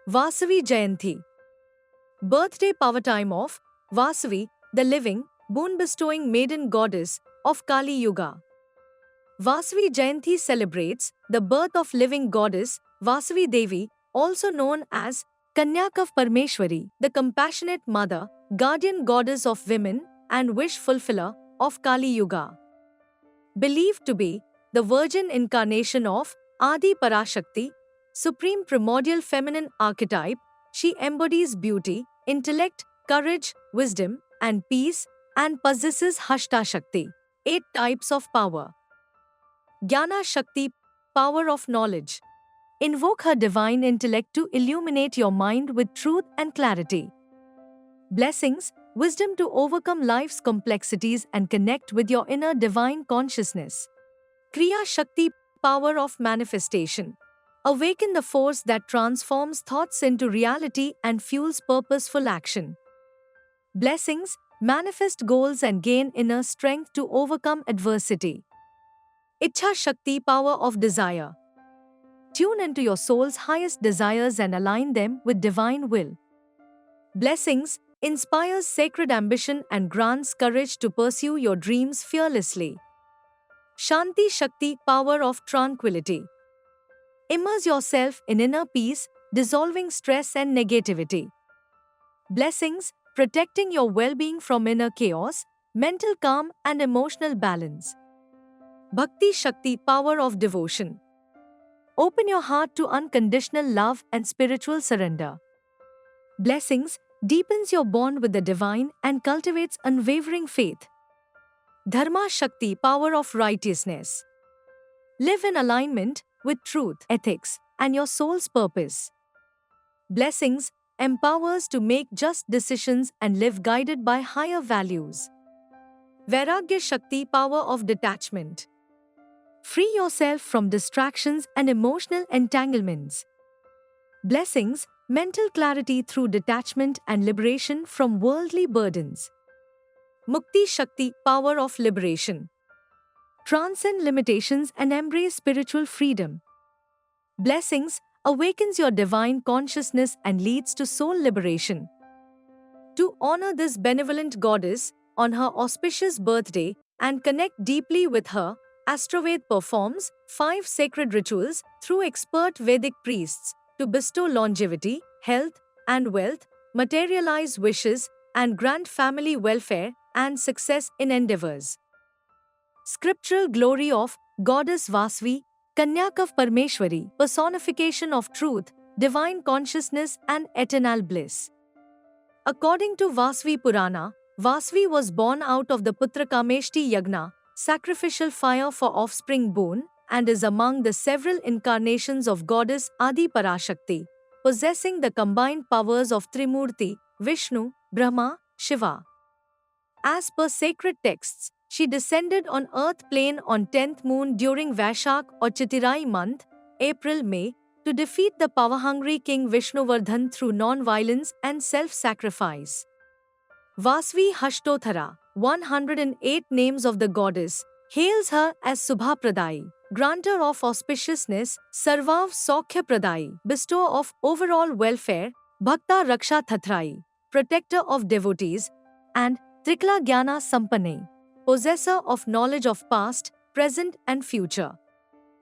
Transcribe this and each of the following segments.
Vasavi Jayanti. Birthday power time of Vasavi, the living, boon-bestowing maiden goddess of Kali Yuga. Vasavi Jayanti celebrates the birth of living goddess Vasavi Devi, also known as Kanyakav Parmeshwari, the compassionate mother, guardian goddess of women, and wish fulfiller of Kali Yuga. Believed to be the virgin incarnation of Adi Parashakti, supreme primordial feminine archetype, she embodies beauty, intellect, courage, wisdom, and peace, and possesses Hashta Shakti, 8 types of power. Jnana Shakti, power of knowledge. Invoke her divine intellect to illuminate your mind with truth and clarity. Blessings, wisdom to overcome life's complexities and connect with your inner divine consciousness. Kriya Shakti, power of manifestation. Awaken the force that transforms thoughts into reality and fuels purposeful action. Blessings, manifest goals and gain inner strength to overcome adversity. Ichha Shakti, power of desire. Tune into your soul's highest desires and align them with divine will. Blessings, inspires sacred ambition and grants courage to pursue your dreams fearlessly. Shanti Shakti, power of tranquility. Immerse yourself in inner peace, dissolving stress and negativity. Blessings, protecting your well-being from inner chaos, mental calm and emotional balance. Bhakti Shakti, power of devotion. Open your heart to unconditional love and spiritual surrender. Blessings, deepens your bond with the divine and cultivates unwavering faith. Dharma Shakti, power of righteousness. Live in alignment with truth, ethics, and your soul's purpose. Blessings, empowers to make just decisions and live guided by higher values. Vairagya Shakti, power of detachment. Free yourself from distractions and emotional entanglements. Blessings, mental clarity through detachment and liberation from worldly burdens. Mukti Shakti, power of liberation. Transcend limitations and embrace spiritual freedom. Blessings, awakens your divine consciousness and leads to soul liberation. To honor this benevolent goddess on her auspicious birthday and connect deeply with her, Astroved performs 5 sacred rituals through expert Vedic priests to bestow longevity, health, and wealth, materialize wishes, and grant family welfare and success in endeavors. Scriptural glory of Goddess Vasavi, Kanyakav Parmeshwari, personification of truth, divine consciousness, and eternal bliss. According to Vasavi Purana, Vasavi was born out of the Putrakameshti Yagna, sacrificial fire for offspring boon, and is among the several incarnations of goddess Adi Parashakti, possessing the combined powers of Trimurti, Vishnu, Brahma, Shiva. As per sacred texts, she descended on earth plane on 10th moon during Vaishak or Chitirai month, April-May, to defeat the power-hungry king Vishnuvardhan through non-violence and self-sacrifice. Vasavi Hashtothara, 108 names of the goddess, hails her as Subha Pradai, granter of auspiciousness, Sarvav Saukhya Pradai, bestower of overall welfare, Bhakta Raksha Thatrai, protector of devotees, and Trikla Jnana Sampanne, possessor of knowledge of past, present, and future.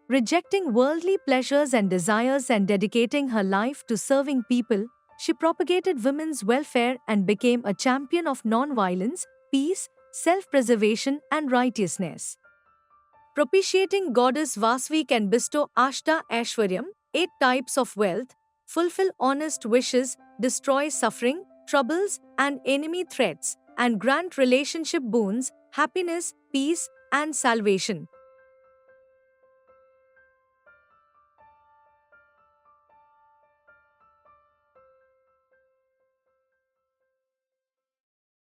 Rejecting worldly pleasures and desires and dedicating her life to serving people, she propagated women's welfare and became a champion of non-violence, peace, self-preservation, and righteousness. Propitiating goddess Vasavi can bestow Ashta Aishwaryam, 8 types of wealth, fulfill honest wishes, destroy suffering, troubles, and enemy threats, and grant relationship boons, happiness, peace, and salvation.